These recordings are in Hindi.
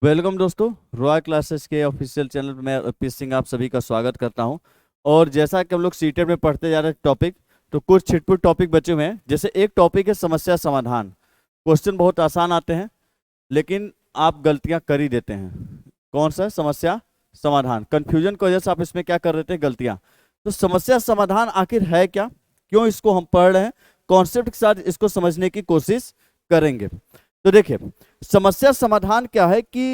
वेलकम दोस्तों। रॉय क्लासेस के ऑफिशियल चैनल पे मैं अर्पित सिंह आप सभी का स्वागत करता हूं। और जैसा कि हम लोग सीटेट में पढ़ते जा रहे हैं टॉपिक, तो कुछ छिटपुट टॉपिक बचे हुए हैं। जैसे एक टॉपिक है समस्या समाधान। क्वेश्चन बहुत आसान आते हैं लेकिन आप गलतियां कर ही देते हैं। कौन सा है? समस्या समाधान। कंफ्यूजन की वजह से आप इसमें क्या कर देते हैं? गलतियां। तो समस्या समाधान आखिर है क्या, क्यों इसको हम पढ़ रहे हैं, कॉन्सेप्ट के साथ इसको समझने की कोशिश करेंगे। तो देखिए, समस्या समाधान क्या है कि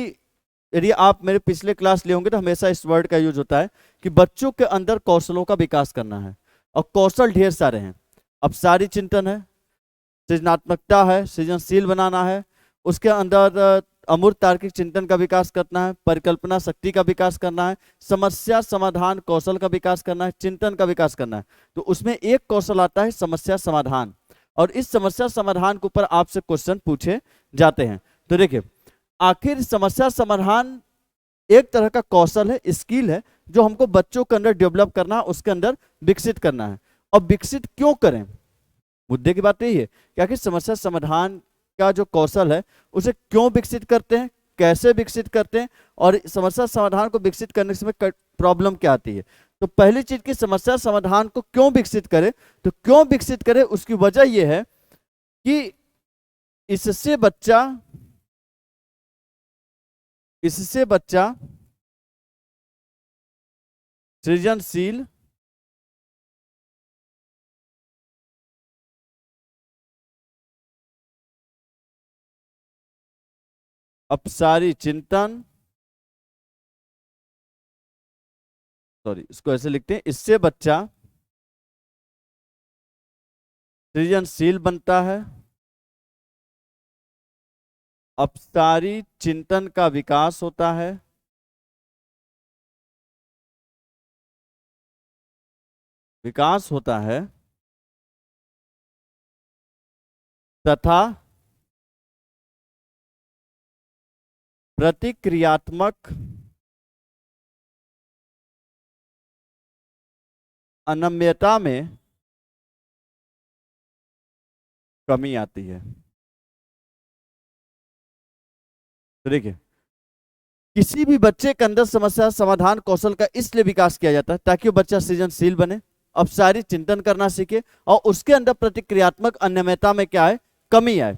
यदि आप मेरे पिछले क्लास लिए होंगे तो हमेशा इस वर्ड का यूज होता है कि बच्चों के अंदर कौशलों का विकास करना है। और कौशल ढेर सारे हैं। अब सारी चिंतन है, सृजनात्मकता है, सृजनशील बनाना है, उसके अंदर अमूर्त तार्किक चिंतन का विकास करना है, परिकल्पना शक्ति का विकास करना है, समस्या समाधान कौशल का विकास करना है, चिंतन का विकास करना है। तो उसमें एक कौशल आता है समस्या समाधान। और इस समस्या समाधान के ऊपर आपसे क्वेश्चन पूछे जाते हैं। तो देखिए, आखिर समस्या समाधान एक तरह का कौशल है, स्किल है, जो हमको बच्चों के अंदर डेवलप करना है, उसके अंदर विकसित करना है। और विकसित क्यों करें? मुद्दे की बात यही है कि आखिर समस्या समाधान का जो कौशल है उसे क्यों विकसित करते हैं, कैसे विकसित करते हैं, और समस्या समाधान को विकसित करने के समय प्रॉब्लम क्या आती है। तो पहली चीज की समस्या समाधान को क्यों विकसित करें, तो क्यों विकसित करें उसकी वजह यह है कि इससे बच्चा इससे बच्चा सृजनशील, अपसारी चिंतन, सॉरी इसको ऐसे लिखते हैं, इससे बच्चा सृजनशील बनता है, अपसारी चिंतन का विकास होता है, विकास होता है तथा प्रतिक्रियात्मक अनम्यता में कमी आती है। तो देखिए, किसी भी बच्चे के अंदर समस्या समाधान कौशल का इसलिए विकास किया जाता है ताकि वो बच्चा सृजनशील बने, अपसारी चिंतन करना सीखे, और उसके अंदर प्रतिक्रियात्मक अनियमितता में क्या है? कमी आए।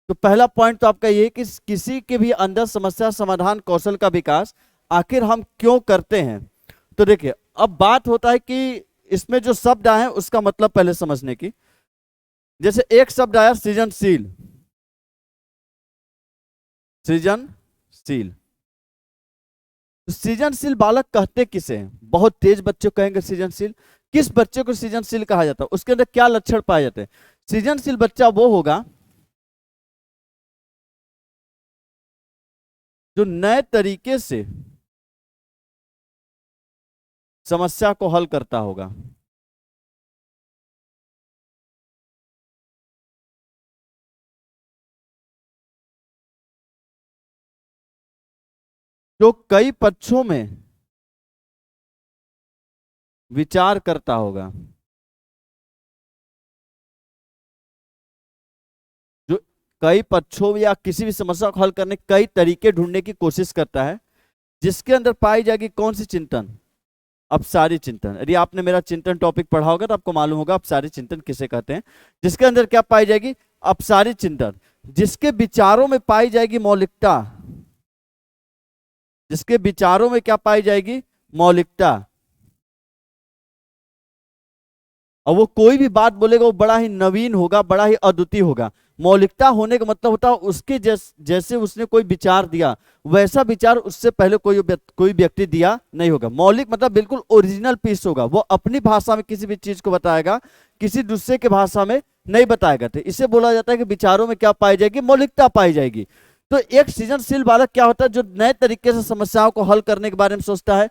तो पहला पॉइंट तो आपका ये है कि किसी के भी अंदर समस्या समाधान कौशल का विकास आखिर हम क्यों करते हैं। तो देखिए, अब बात होता है कि इसमें जो शब्द आए हैं उसका मतलब पहले समझने की। जैसे एक शब्द आया सृजनशील, सृजनशील। तो सृजनशील बालक कहते किसे हैं? बहुत तेज बच्चे को कहेंगे सृजनशील। किस बच्चे को सृजनशील कहा जाता है? उसके अंदर क्या लक्षण पाए जाते हैं? सृजनशील बच्चा वो होगा जो नए तरीके से समस्या को हल करता होगा। जो कई पक्षों में विचार करता होगा। जो कई पक्षों या किसी भी समस्या को हल करने के कई तरीके ढूंढने की कोशिश करता है, जिसके अंदर पाई जाएगी कौन सी चिंतन? अपसारी चिंतन। यदि आपने मेरा चिंतन टॉपिक पढ़ा होगा तो आपको मालूम होगा अपसारी चिंतन किसे कहते हैं। जिसके अंदर क्या पाई जाएगी? अपसारी चिंतन। जिसके विचारों में पाई जाएगी मौलिकता। जिसके विचारों में क्या पाई जाएगी? मौलिकता। और वो कोई भी बात बोलेगा वो बड़ा ही नवीन होगा, बड़ा ही अद्वितीय होगा। मौलिकता होने का मतलब होता है उसके जैसे उसने कोई विचार दिया वैसा विचार उससे पहले कोई व्यक्ति दिया नहीं होगा। मौलिक मतलब बिल्कुल ओरिजिनल पीस होगा। वो अपनी भाषा में किसी भी चीज को बताएगा, किसी दूसरे के भाषा में नहीं बताएगा। तो इसे बोला जाता है कि विचारों में क्या पाई जाएगी? मौलिकता पाई जाएगी। तो एक सृजनशील बालक क्या होता है? जो नए तरीके से समस्याओं को हल करने के बारे में सोचता है,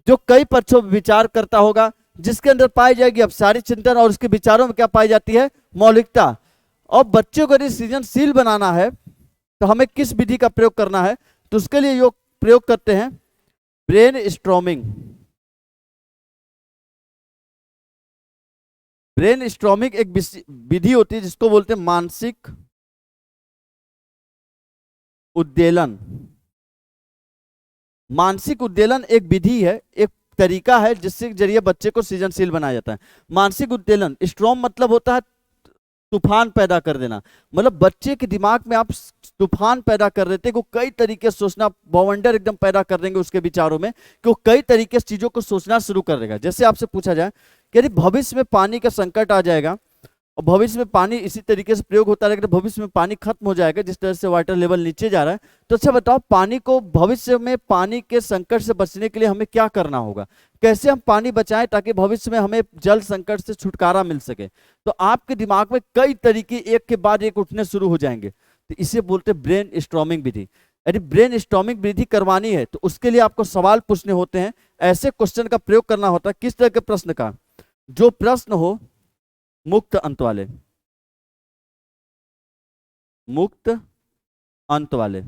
जो कई पक्षों में विचार करता होगा, जिसके अंदर पाई जाएगी अपसारी चिंतन, और उसके विचारों में क्या पाई जाती है? मौलिकता। और बच्चों को यदि सृजनशील बनाना है तो हमें किस विधि का प्रयोग करना है? तो उसके लिए योग प्रयोग करते हैं ब्रेन स्ट्रॉमिंग। ब्रेन स्ट्रॉमिंग एक विधि होती है जिसको बोलते हैं मानसिक उद्वेलन। मानसिक उद्वेलन एक विधि है, एक तरीका है जिसके जरिए बच्चे को सृजनशील बनाया जाता है। मानसिक उद्वेलन, स्ट्रॉम मतलब होता है तूफान पैदा कर देना। मतलब बच्चे के दिमाग में आप तूफान पैदा कर देते को कई तरीके से सोचना, बवंडर एकदम पैदा कर देंगे उसके विचारों में कि वो कई तरीके से चीजों को सोचना शुरू कर देगा। जैसे आपसे पूछा जाए कि यदि भविष्य में पानी का संकट आ जाएगा और भविष्य में पानी इसी तरीके से प्रयोग होता रहेगा, तो भविष्य में पानी खत्म हो जाएगा जिस तरह से वाटर लेवल नीचे जा रहा है, तो अच्छा बताओ पानी को, भविष्य में पानी के संकट से बचने के लिए हमें क्या करना होगा, कैसे हम पानी बचाएं ताकि भविष्य में हमें जल संकट से छुटकारा मिल सके। तो आपके दिमाग में कई तरीके एक के बाद एक उठने शुरू हो जाएंगे, तो इसे बोलते ब्रेन स्टॉर्मिंग विधि। यदि ब्रेन स्टॉर्मिंग विधि करवानी है तो उसके लिए आपको सवाल पूछने होते हैं, ऐसे क्वेश्चन का प्रयोग करना होता है। किस तरह के प्रश्न का? जो प्रश्न हो मुक्त अंत वाले, मुक्त अंत वाले।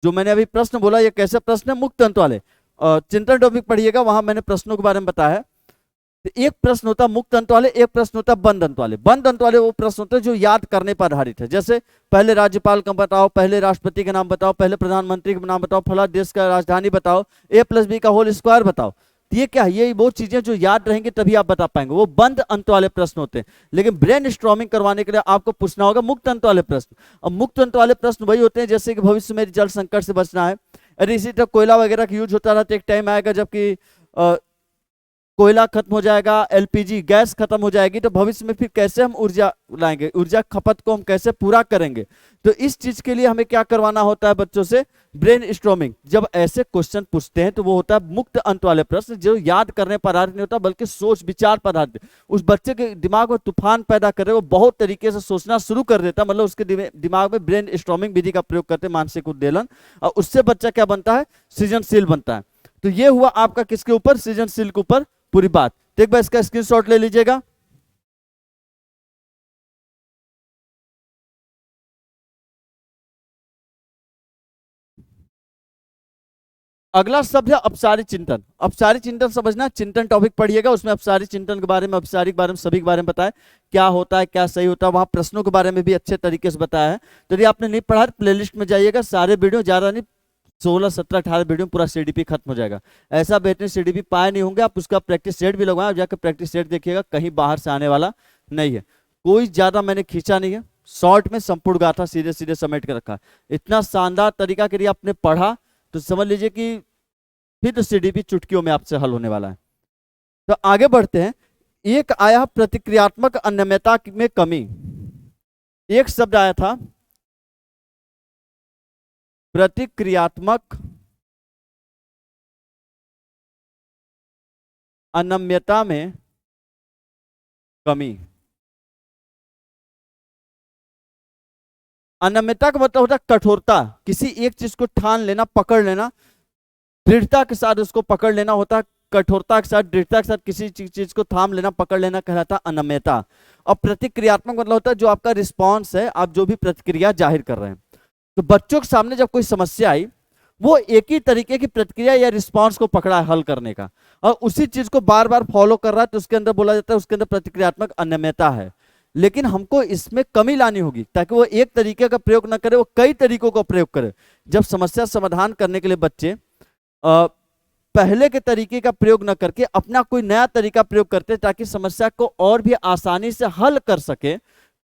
जो मैंने अभी प्रश्न बोला ये कैसे प्रश्न है? मुक्त अंत वाले। चिंतन टॉपिक पढ़िएगा, वहां मैंने प्रश्नों के बारे में बताया है। तो एक प्रश्न होता है मुक्त अंत वाले, एक प्रश्न होता है बंद अंत वाले। बंद अंत वाले वो प्रश्न होते हैं जो याद करने पर आधारित है। जैसे पहले राज्यपाल का बताओ, पहले राष्ट्रपति का नाम बताओ, पहले प्रधानमंत्री का नाम बताओ, फला देश का राजधानी बताओ, a+b का होल स्क्वायर बताओ। तो ये क्या है? ये वो चीजें जो याद रहेंगे तभी आप बता पाएंगे, वो बंद अंत वाले प्रश्न होते हैं। लेकिन ब्रेन स्ट्रॉमिंग करवाने के लिए आपको पूछना होगा मुक्त अंत वाले प्रश्न। अब मुक्त अंत वाले प्रश्न वही होते हैं जैसे कि भविष्य में जल संकट से बचना है, अरे इसी तरह कोयला वगैरह का यूज होता रहा तो एक टाइम आएगा जबकि कोयला खत्म हो जाएगा, एलपीजी गैस खत्म हो जाएगी, तो भविष्य में फिर कैसे हम ऊर्जा लाएंगे, ऊर्जा खपत को हम कैसे पूरा करेंगे। तो इस चीज के लिए हमें क्या करवाना होता है बच्चों से? Brain storming. जब ऐसे क्वेश्चन पूछते हैं तो वो होता है मुक्त अंत वाले प्रश्न, जो याद करने पर आधारित नहीं होता बल्कि सोच विचार पर आधारित। उस बच्चे के दिमाग में तूफान पैदा करे, वो बहुत तरीके से सोचना शुरू कर देता, मतलब उसके दिमाग में ब्रेन स्ट्रॉमिंग विधि का प्रयोग करते, मानसिक उद्वेलन, और उससे बच्चा क्या बनता है? सृजनशील बनता है। तो ये हुआ आपका किसके ऊपर? सृजनशील के ऊपर पूरी बात। तो एक बार इसका स्क्रीनशॉट ले लीजिएगा। अगला शब्द है अपसारी चिंतन। अपसारी चिंतन समझना, चिंतन टॉपिक पढ़िएगा, उसमें अपसारी चिंतन के बारे में, अपसारी के बारे में, सभी के बारे में बताया क्या होता है, क्या सही होता है। वहां प्रश्नों के बारे में भी अच्छे तरीके से बताया है। तो यदि आपने नहीं पढ़ा प्लेलिस्ट में जाइएगा, सारे वीडियो, ज्यादा नहीं, 16 17 18 वीडियो में पूरा सीडीपी खत्म हो जाएगा। ऐसा बेहतरीन सीडीपी पाए नहीं होंगे आप, उसका प्रैक्टिस सेट भी लगवाएं, जाकर प्रैक्टिस सेट देखिएगा, कहीं बाहर से आने वाला नहीं है। कोई ज्यादा मैंने खींचा नहीं है, शॉर्ट में संपूर्ण गाथा सीधे सीधे समेट के रखा। इतना शानदार तरीका के लिए आपने पढ़ा तो समझ लीजिए कि फिर तो सीडीपी चुटकियों में आपसे हल होने वाला है। तो आगे बढ़ते हैं। एक आया प्रतिक्रियात्मक अनियमितता में कमी। एक शब्द आया था प्रतिक्रियात्मक अनम्यता में कमी। अनम्यता का मतलब होता है कठोरता, किसी एक चीज को ठान लेना, पकड़ लेना, दृढ़ता के साथ उसको पकड़ लेना होता है। कठोरता के साथ, दृढ़ता के साथ किसी चीज को थाम लेना, पकड़ लेना कहलाता है अनम्यता। और प्रतिक्रियात्मक मतलब होता है जो आपका रिस्पॉन्स है, आप जो भी प्रतिक्रिया जाहिर कर रहे हैं। तो बच्चों के सामने जब कोई समस्या आई, वो एक ही तरीके की प्रतिक्रिया या रिस्पॉन्स को पकड़ा है हल करने का, और उसी चीज को बार बार फॉलो कर रहा है, तो उसके अंदर बोला जाता है उसके अंदर प्रतिक्रियात्मक अनियमितता है। लेकिन हमको इसमें कमी लानी होगी ताकि वो एक तरीके का प्रयोग ना करे, वो कई तरीकों का प्रयोग करे। जब समस्या समाधान करने के लिए बच्चे पहले के तरीके का प्रयोग न करके अपना कोई नया तरीका प्रयोग करते ताकि समस्या को और भी आसानी से हल कर सके,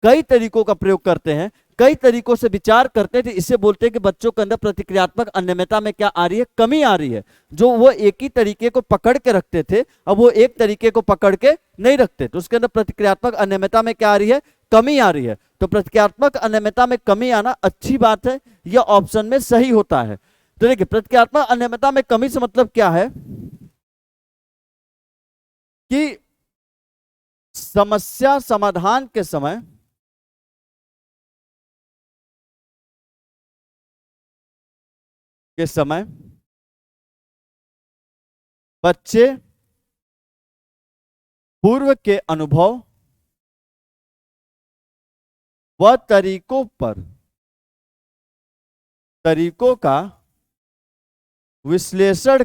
कई तरीकों का प्रयोग करते हैं, कई तरीकों से विचार करते थे, इसे बोलते हैं कि बच्चों के अंदर प्रतिक्रियात्मक अनियमितता में क्या आ रही है? कमी आ रही है। जो वो एक ही तरीके को पकड़ के रखते थे, अब वो एक तरीके को पकड़ के नहीं रखते, तो उसके अंदर प्रतिक्रियात्मक अनियमितता में क्या आ रही है? कमी आ रही है। तो प्रतिक्रियात्मक अनियमितता में कमी आना अच्छी बात है, यह ऑप्शन में सही होता है। तो देखिए प्रतिक्रियात्मक अनियमितता में कमी से मतलब क्या है कि समस्या समाधान के समय बच्चे पूर्व के अनुभव व तरीकों का विश्लेषण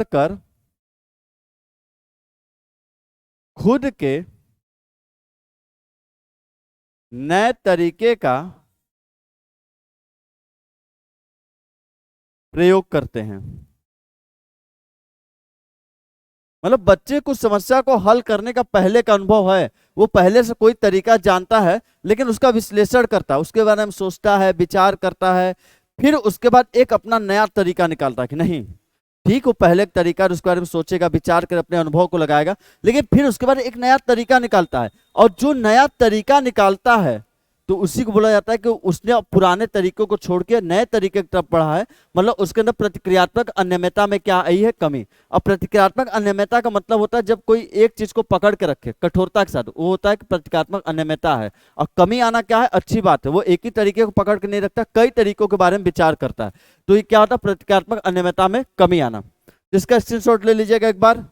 कर खुद के नए तरीके का प्रयोग करते हैं। मतलब बच्चे को समस्या को हल करने का पहले का अनुभव है, वो पहले से कोई तरीका जानता है, लेकिन उसका विश्लेषण करता है, उसके बारे में सोचता है, विचार करता है, फिर उसके बाद एक अपना नया तरीका निकालता है कि नहीं ठीक, वो पहले एक तरीका उसके बारे में सोचेगा, विचार कर अपने अनुभव को लगाएगा, लेकिन फिर उसके बाद एक नया तरीका निकालता है, और जो नया तरीका निकालता है तो उसी को बोला जाता है कि उसने पुराने तरीकों को छोड़ के नए तरीके की तरफ बढ़ा है। मतलब उसके अंदर प्रतिक्रियात्मक अनियमितता में क्या आई है, कमी। अब प्रतिक्रियात्मक अनियमितता का मतलब होता है जब कोई एक चीज को पकड़ के रखे कठोरता के साथ, वो होता है कि प्रतिक्रियात्मक अनियमितता है। और कमी आना क्या है, अच्छी बात है, वो एक ही तरीके को पकड़ के नहीं रखता, कई तरीकों के बारे में विचार करता है, तो ये क्या होता है, प्रतिक्रियात्मक अनियमितता में कमी आना। इसका स्क्रीनशॉट ले लीजिएगा एक बार।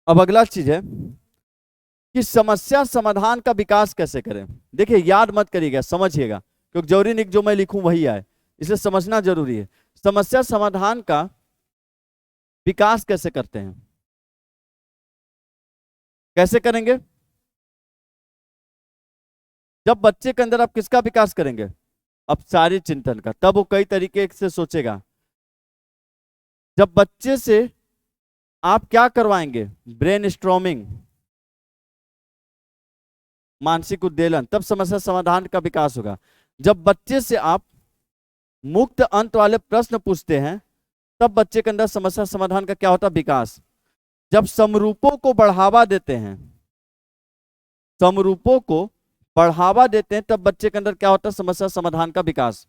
अब अगला चीज है कि समस्या समाधान का विकास कैसे करें। देखिए याद मत करिएगा, समझिएगा, क्योंकि जरूरी नहीं जो मैं लिखूं वही आए, इसे समझना जरूरी है। समस्या समाधान का विकास कैसे करते हैं, कैसे करेंगे? जब बच्चे के अंदर आप किसका विकास करेंगे, अब सारी चिंतन का, तब वो कई तरीके से सोचेगा। जब बच्चे से आप क्या करवाएंगे, ब्रेन स्ट्रॉमिंग, मानसिक उद्वेलन, तब समस्या समाधान का विकास होगा। जब बच्चे से आप मुक्त अंत वाले प्रश्न पूछते हैं, तब बच्चे के अंदर समस्या समाधान का क्या होता है, विकास। जब समरूपों को बढ़ावा देते हैं, समरूपों को बढ़ावा देते हैं, तब बच्चे के अंदर क्या होता है, समस्या समाधान का विकास।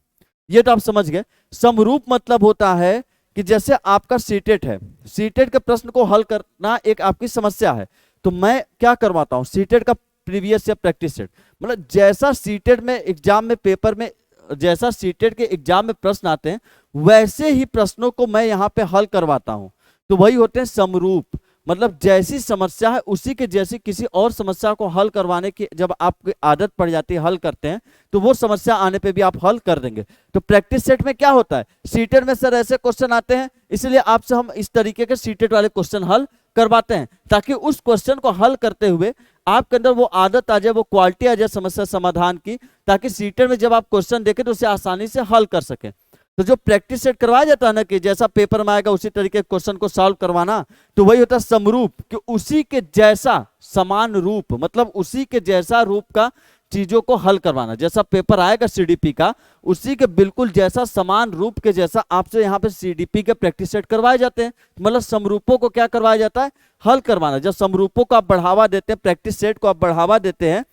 ये तो आप समझ गए। समरूप मतलब होता है कि जैसे आपका सीटेट है, सीटेट के प्रश्न को हल करना एक आपकी समस्या है, तो मैं क्या करवाता हूं, सीटेट का प्रीवियस या प्रैक्टिस सेट, मतलब जैसा सीटेट में एग्जाम में पेपर में, जैसा सीटेट के एग्जाम में प्रश्न आते हैं, वैसे ही प्रश्नों को मैं यहाँ पे हल करवाता हूं, तो वही होते हैं समरूप। मतलब जैसी समस्या है उसी के जैसी किसी और समस्या को हल करवाने की जब आपकी आदत पड़ जाती है, हल करते हैं, तो वो समस्या आने पे भी आप हल कर देंगे। तो प्रैक्टिस सेट में क्या होता है, सीटेट में सर ऐसे क्वेश्चन आते हैं, इसलिए आपसे हम इस तरीके के सीटेट वाले क्वेश्चन हल करवाते हैं, ताकि उस क्वेश्चन को हल करते हुए आपके अंदर वो आदत आ जाए, वो क्वालिटी आ जाए समस्या समाधान की, ताकि सीटेट में जब आप क्वेश्चन देखें तो उसे आसानी से हल कर सकें। तो जो प्रैक्टिस सेट करवाया जाता है ना, कि जैसा पेपर में आएगा उसी तरीके क्वेश्चन को सॉल्व करवाना, तो वही होता है समरूप, कि उसी के जैसा समान रूप, मतलब उसी के जैसा रूप का चीजों को हल करवाना। जैसा पेपर आएगा सीडीपी का, उसी के बिल्कुल जैसा समान रूप के जैसा आपसे यहाँ पे सीडीपी के प्रैक्टिस सेट करवाए जाते हैं। मतलब समरूपों को क्या करवाया जाता है, हल करवाना। जब समरूपों को आप बढ़ावा देते हैं, प्रैक्टिस सेट को आप बढ़ावा देते हैं,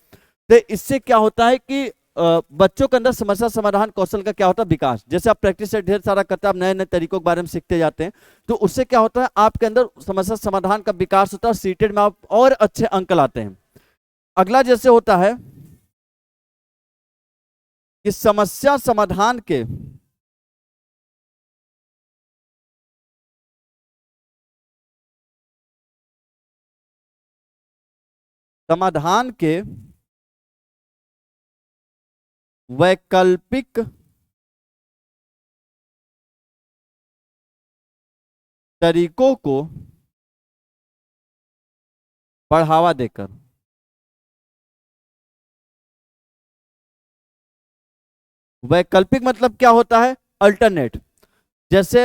तो इससे क्या होता है कि बच्चों के अंदर समस्या समाधान कौशल का क्या होता है, विकास। जैसे आप प्रैक्टिस से ढेर सारा करते हैं, आप नए नए तरीकों के बारे में सीखते जाते हैं, तो उससे क्या होता है, आपके अंदर समस्या समाधान का विकास होता है, और सीटेड में आप और अच्छे अंक लाते हैं। अगला जैसे होता है कि समस्या समाधान के समाधान के वैकल्पिक तरीकों को बढ़ावा देकर, वैकल्पिक मतलब क्या होता है, अल्टरनेट। जैसे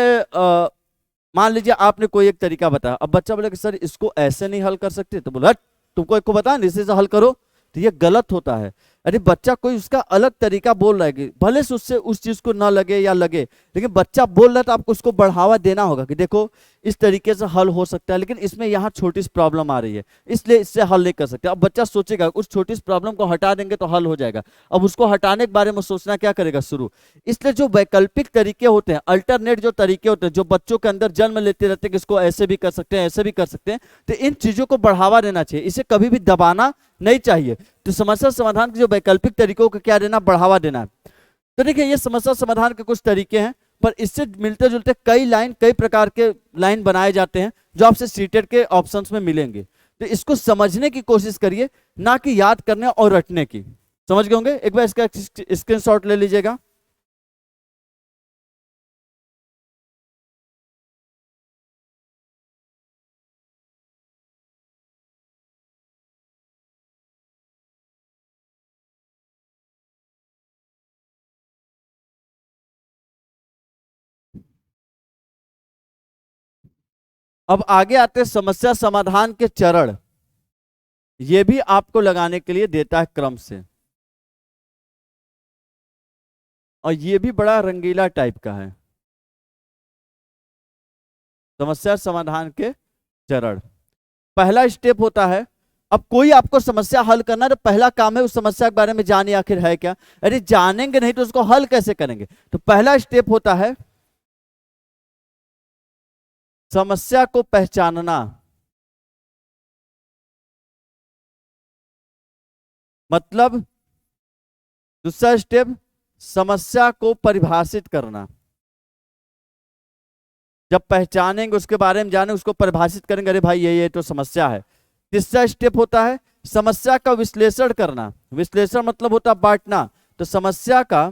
मान लीजिए आपने कोई एक तरीका बताया, अब बच्चा बोले कि सर इसको ऐसे नहीं हल कर सकते, तो बोला तुमको एक को बता इसी से हल करो, तो ये गलत होता है। अरे बच्चा कोई उसका अलग तरीका बोल रहा है, कि भले से उससे उस चीज को ना लगे या लगे, लेकिन बच्चा बोल रहा है तो आपको उसको बढ़ावा देना होगा कि देखो इस तरीके से हल हो सकता है, लेकिन इसमें यहाँ छोटी सी प्रॉब्लम आ रही है, इसलिए इससे हल नहीं कर सकते। अब बच्चा सोचेगा उस छोटी सी प्रॉब्लम को हटा देंगे तो हल हो जाएगा, अब उसको हटाने के बारे में सोचना क्या करेगा, शुरू। इसलिए जो वैकल्पिक तरीके होते हैं, अल्टरनेट जो तरीके होते हैं, जो बच्चों के अंदर जन्म लेते रहते हैं कि इसको ऐसे भी कर सकते हैं, ऐसे भी कर सकते हैं, तो इन चीजों को बढ़ावा देना चाहिए, इसे कभी भी दबाना नहीं चाहिए। तो समस्या समाधान के जो वैकल्पिक तरीकों को क्या देना, बढ़ावा देना है। तो देखिए ये समस्या समाधान के कुछ तरीके हैं, पर इससे मिलते जुलते कई लाइन, कई प्रकार के लाइन बनाए जाते हैं जो आपसे सीटेट के ऑप्शंस में मिलेंगे। तो इसको समझने की कोशिश करिए, ना कि याद करने और रटने की। समझ गए होंगे? एक बार इसका स्क्रीनशॉट ले लीजिएगा। अब आगे आते हैं समस्या समाधान के चरण। ये भी आपको लगाने के लिए देता है क्रम से, और ये भी बड़ा रंगीला टाइप का है। समस्या समाधान के चरण, पहला स्टेप होता है, अब कोई आपको समस्या हल करना है तो पहला काम है उस समस्या के बारे में जानिए आखिर है क्या। अरे जानेंगे नहीं तो उसको हल कैसे करेंगे। तो पहला स्टेप होता है समस्या को पहचानना, मतलब दूसरा स्टेप समस्या को परिभाषित करना। जब पहचानेंगे उसके बारे में जाने उसको परिभाषित करेंगे, अरे भाई ये तो समस्या है। तीसरा स्टेप होता है समस्या का विश्लेषण करना। विश्लेषण मतलब होता है बांटना। तो समस्या का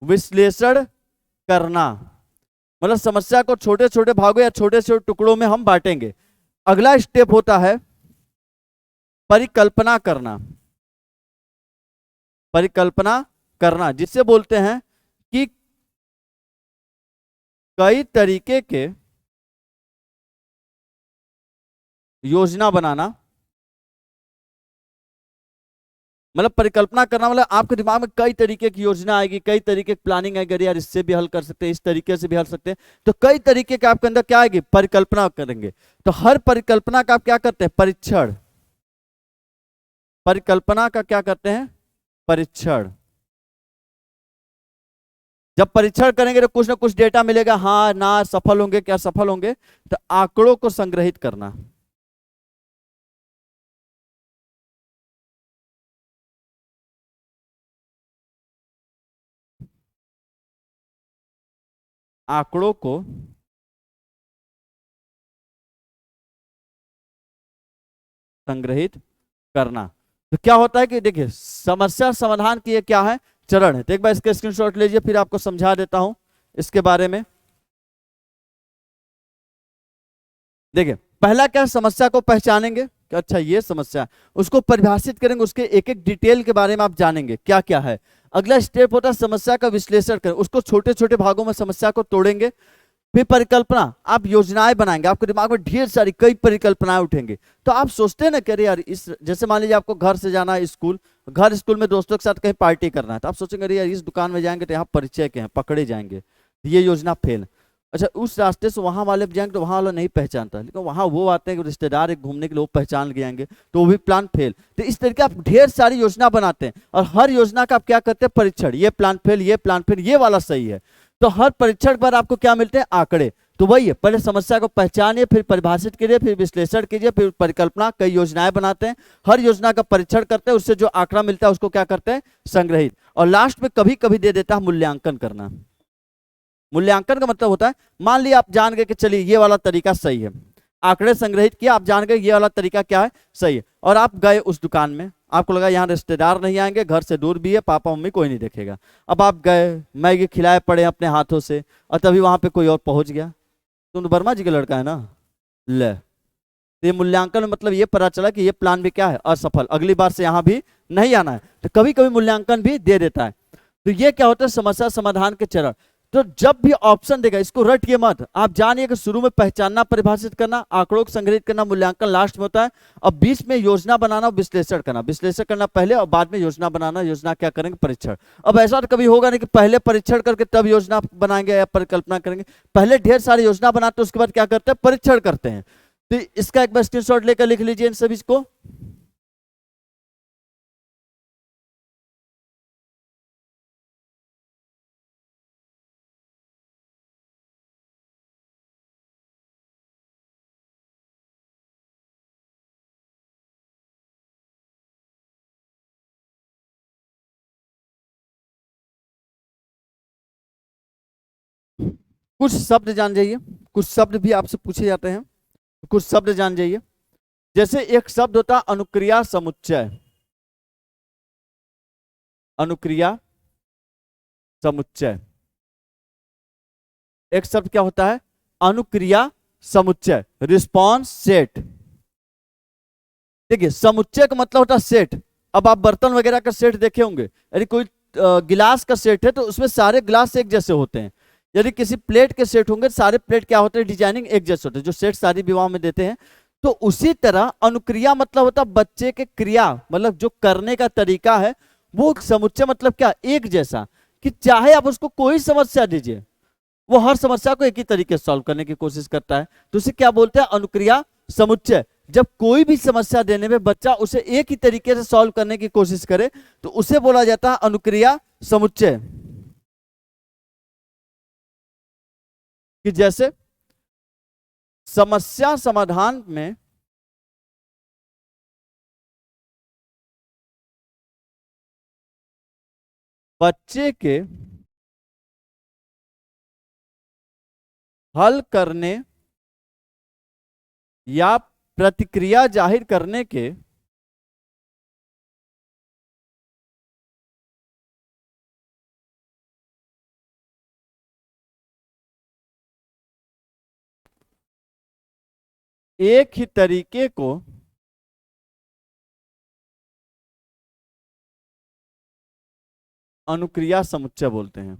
विश्लेषण करना मतलब समस्या को छोटे छोटे भागों या छोटे छोटे टुकड़ों में हम बांटेंगे। अगला स्टेप होता है परिकल्पना करना। परिकल्पना करना जिससे बोलते हैं कि कई तरीके के योजना बनाना, मतलब परिकल्पना करना मतलब आपके दिमाग में कई तरीके की योजना आएगी, कई तरीके की प्लानिंग आएगी, अरे यार इससे भी हल कर सकते हैं, इस तरीके से भी हल सकते हैं। तो कई तरीके के आपके अंदर क्या आएगी, परिकल्पना करेंगे। तो हर परिकल्पना का आप क्या करते हैं, परीक्षण। परिकल्पना का क्या करते हैं, परीक्षण। जब परीक्षण करेंगे तो कुछ ना कुछ डेटा मिलेगा, हाँ ना सफल होंगे, क्या सफल होंगे। तो आंकड़ों को संग्रहित करना, आंकड़ों को संग्रहित करना। तो क्या होता है कि देखिए समस्या समाधान की ये क्या है, चरण है। तो एक बार इसका स्क्रीनशॉट लीजिए, फिर आपको समझा देता हूं इसके बारे में। देखिए पहला क्या, समस्या को पहचानेंगे कि अच्छा ये समस्या, उसको परिभाषित करेंगे, उसके एक एक डिटेल के बारे में आप जानेंगे क्या क्या है। अगला स्टेप होता है समस्या का विश्लेषण करें, उसको छोटे छोटे भागों में समस्या को तोड़ेंगे। फिर परिकल्पना, आप योजनाएं बनाएंगे, आपके दिमाग में ढेर सारी कई परिकल्पनाएं उठेंगे। तो आप सोचते हैं ना कि अरे यार इस, जैसे मान लीजिए आपको घर से जाना है स्कूल, घर स्कूल में दोस्तों के साथ कहीं पार्टी करना है, तो आप सोचेंगे अरे यार इस दुकान में जाएंगे तो यहाँ परिचय के हैं, पकड़े जाएंगे, ये योजना फेल। अच्छा उस रास्ते से वहां वाले जाएंगे तो वहां वाला नहीं पहचानता, लेकिन वहां वो आते हैं कि रिश्तेदार एक घूमने के लिए, वो पहचान के आएंगे तो वो भी प्लान फेल। तो इस तरीके आप ढेर सारी योजना बनाते हैं और हर योजना का आप क्या करते हैं, परीक्षण, ये प्लान फेल, ये प्लान फेल, ये वाला सही है। तो हर परीक्षण पर आपको क्या मिलते हैं, आंकड़े। तो वही है, पहले समस्या को पहचानिए, फिर परिभाषित कीजिए, फिर विश्लेषण कीजिए, फिर परिकल्पना, कई योजनाएं बनाते हैं, हर योजना का परीक्षण करते हैं, उससे जो आंकड़ा मिलता है उसको क्या करते हैं, संग्रहित। और लास्ट में कभी कभी दे देता है मूल्यांकन करना। मूल्यांकन का मतलब होता है, मान लिया आप जान गए कि चलिए ये वाला तरीका सही है, आंकड़े संग्रहित किया, आप जान गए ये वाला तरीका क्या है, सही है, और आप गए उस दुकान में, आपको लगा यहाँ रिश्तेदार नहीं आएंगे, घर से दूर भी है, पापा मम्मी कोई नहीं देखेगा। अब आप गए, मैगी खिलाए पड़े अपने हाथों से, और तभी वहां पे कोई और पहुंच गया। तुम तो वर्मा जी का लड़का है ना, ले। तो ये मूल्यांकन में मतलब ये पता चला कि ये प्लान भी क्या है, असफल, अगली बार से यहाँ भी नहीं आना है। तो कभी कभी मूल्यांकन भी दे देता है। तो ये क्या होता है, समस्या समाधान के चरण। तो जब भी ऑप्शन देगा इसको रटिए मत, आप जानिए कि शुरू में पहचानना, परिभाषित करना, आंकड़ों को संग्रहित करना, मूल्यांकन लास्ट में होता है, और बीच में योजना बनाना, विश्लेषण करना। विश्लेषण करना पहले और बाद में योजना बनाना, योजना क्या करेंगे, परीक्षण। अब ऐसा तो कभी होगा नहीं कि पहले परीक्षण करके तब योजना बनाएंगे या परिकल्पना करेंगे, पहले ढेर सारी योजना बनाते हैं, उसके बाद क्या करते हैं, परीक्षण करते हैं। तो इसका एक बार स्क्रीनशॉट लेकर लिख लीजिए इन सभी को। कुछ शब्द जान जाइए, कुछ शब्द भी आपसे पूछे जाते हैं, कुछ शब्द जान जाइए। जैसे एक शब्द होता है अनुक्रिया समुच्चय, अनुक्रिया समुच्चय। एक शब्द क्या होता है, अनुक्रिया समुच्चय, रिस्पॉन्स सेट। देखिए समुच्चय का मतलब होता है सेट। अब आप बर्तन वगैरह का सेट देखे होंगे, यदि कोई गिलास का सेट है तो उसमें सारे गिलास एक जैसे होते हैं। यदि किसी प्लेट के सेट होंगे, सारे प्लेट क्या होते हैं, डिजाइनिंग एक जैसे होते हैं, जो सेट सारी विवाह में देते हैं। तो उसी तरह अनुक्रिया मतलब होता है बच्चे के क्रिया, मतलब जो करने का तरीका है वो समुच्चय मतलब क्या, एक जैसा, कि चाहे आप उसको कोई समस्या दीजिए वो हर समस्या को एक ही तरीके से सॉल्व करने की कोशिश करता है। तो उसे क्या बोलते हैं, अनुक्रिया समुच्चय। जब कोई भी समस्या देने में बच्चा उसे एक ही तरीके से सॉल्व करने की कोशिश करे तो उसे बोला जाता है अनुक्रिया समुच्चय। कि जैसे समस्या समाधान में बच्चे के हल करने या प्रतिक्रिया जाहिर करने के एक ही तरीके को अनुक्रिया समुच्चय बोलते हैं।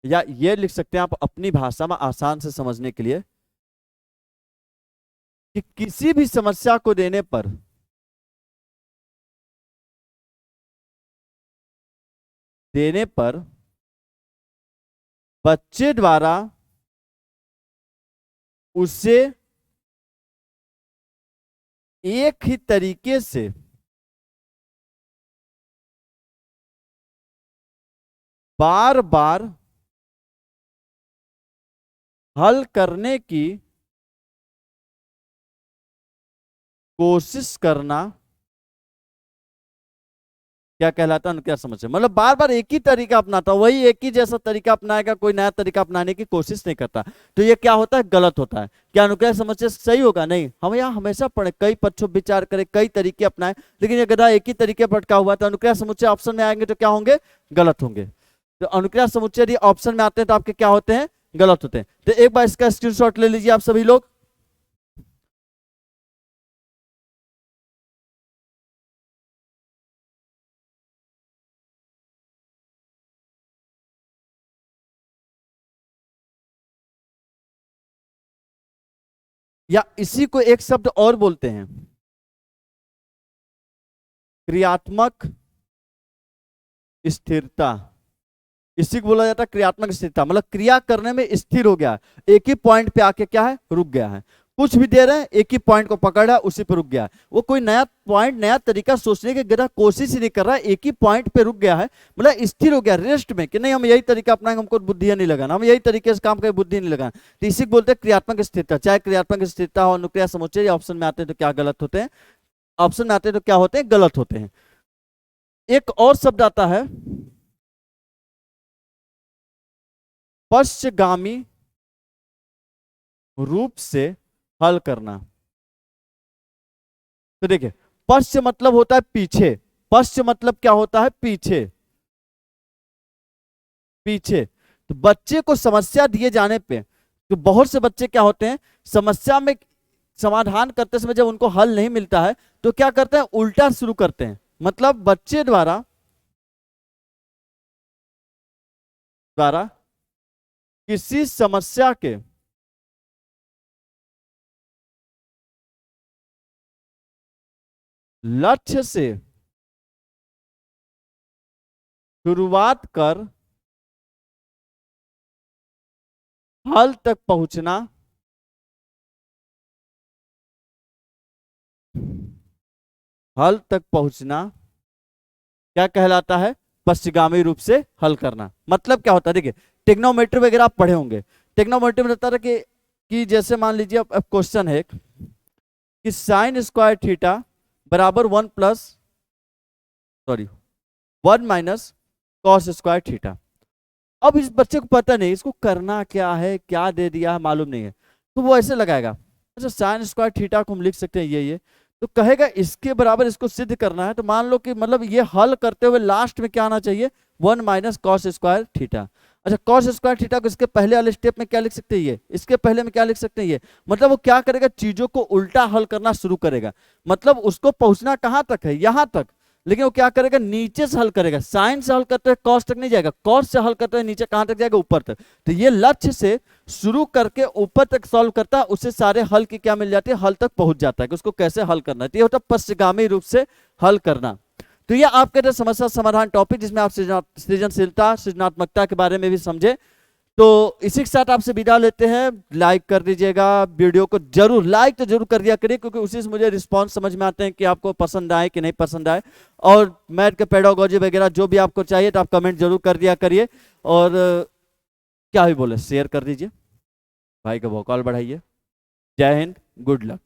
या ये लिख सकते हैं आप अपनी भाषा में आसान से समझने के लिए कि किसी भी समस्या को देने पर बच्चे द्वारा उसे एक ही तरीके से बार बार हल करने की कोशिश करना क्या कहलाता है, अनुक्रिया समुच्चय। मतलब बार बार एक ही तरीका अपनाता, वही एक ही जैसा तरीका अपनाएगा, कोई नया तरीका अपनाने की कोशिश नहीं करता, तो ये क्या होता है, गलत होता है। क्या अनुक्रिया समुच्चय सही होगा, नहीं। हम यहाँ हमेशा पढ़े, कई पक्षों विचार करें, कई तरीके अपनाएं, लेकिन ये गधा एक ही तरीके पर अटका हुआ है, तो अनुक्रिया समुच्चय ऑप्शन में आएंगे तो क्या होंगे, गलत होंगे। तो अनुक्रिया समुच्चय यदि ऑप्शन में आते हैं तो आपके क्या होते हैं, गलत होते हैं। तो एक बार इसका स्क्रीनशॉट ले लीजिए आप सभी लोग। या इसी को एक शब्द और बोलते हैं, क्रियात्मक स्थिरता। इसी को बोला जाता है क्रियात्मक स्थिरता, मतलब क्रिया करने में स्थिर हो गया, एक ही पॉइंट पे आके क्या है, रुक गया है। कुछ भी दे रहे हैं, एक ही पॉइंट को पकड़ा, उसी पे रुक गया है। वो कोई नया पॉइंट, नया तरीका सोचने की गधा कोशिश ही नहीं कर रहा है, एक ही पॉइंट पे रुक गया है, मतलब स्थिर हो गया रेस्ट में, कि नहीं हम यही तरीका अपनाएंगे, हमको बुद्धि नहीं लगाना, हम यही तरीके से काम करें, बुद्धि नहीं लगाना। तो इसी को बोलते हैं क्रियात्मक स्थिरता। चाहे क्रियात्मक स्थिरता हो, अनुक्रिया समुच्चय ऑप्शन में आते हैं तो क्या गलत होते हैं, ऑप्शन में आते हैं तो क्या होते हैं, गलत होते हैं। एक और शब्द आता है पश्चगामी रूप से हल करना। तो देखिए, पश्च मतलब होता है पीछे, पश्च मतलब क्या होता है, पीछे, पीछे। तो बच्चे को समस्या दिए जाने पे, तो बहुत से बच्चे क्या होते हैं, समस्या में समाधान करते समय जब उनको हल नहीं मिलता है तो क्या करते हैं, उल्टा शुरू करते हैं। मतलब बच्चे द्वारा किसी समस्या के लक्ष्य से शुरुआत कर हल तक पहुंचना क्या कहलाता है, पश्चिगामी रूप से हल करना। मतलब क्या होता है, देखिए टेक्नोमेट्री वगैरह आप पढ़े होंगे, टेक्नोमेट्री में रहता है कि जैसे मान लीजिए अब क्वेश्चन है कि साइन स्क्वायर थीटा बराबर 1 माइनस कॉस स्क्वायर थीटा। अब इस बच्चे को पता नहीं इसको करना क्या है, क्या दे दिया है मालूम नहीं है, तो वो ऐसे लगाएगा, अच्छा साइन स्क्वायर थीटा को हम लिख सकते हैं ये, तो कहेगा इसके बराबर इसको सिद्ध करना है। तो मान लो कि मतलब ये हल करते हुए लास्ट में क्या आना चाहिए, 1 माइनस कॉस स्क्वायर थीटा। अच्छा कॉस स्क्वायर थीटा को इसके पहले वाले स्टेप में क्या लिख सकते हैं, ये इसके पहले में क्या लिख सकते हैं, ये। मतलब वो क्या करेगा, चीजों को उल्टा हल करना शुरू करेगा। मतलब उसको पहुंचना कहां तक है, यहां तक। लेकिन वो क्या करेगा, नीचे से हल करेगा। साइन से हल करते हुए कॉस तक नहीं जाएगा, कॉस से हल करते हुए नीचे कहां तक जाएगा, ऊपर तक। तो ये लक्ष्य से शुरू करके ऊपर तक सॉल्व करता है, उससे सारे हल की क्या मिल जाती है, हल तक पहुंच जाता है कि उसको कैसे हल करना है। तो ये होता है पश्चिगामी रूप से हल करना। तो ये आपके जो समस्या समाधान टॉपिक, जिसमें आप सृजनशीलता सृजनात्मकता के बारे में भी समझे। तो इसी के साथ आपसे विदा लेते हैं। लाइक कर दीजिएगा वीडियो को, जरूर लाइक तो जरूर कर दिया करिए, क्योंकि उसी से मुझे रिस्पांस समझ में आते हैं कि आपको पसंद आए कि नहीं पसंद आए। और मैथ के पेडागोजी वगैरह जो भी आपको चाहिए तो आप कमेंट जरूर कर दिया करिए। और क्या ही बोले, शेयर कर दीजिए, भाई का भौकाल बढ़ाइए। जय हिंद, गुड लक।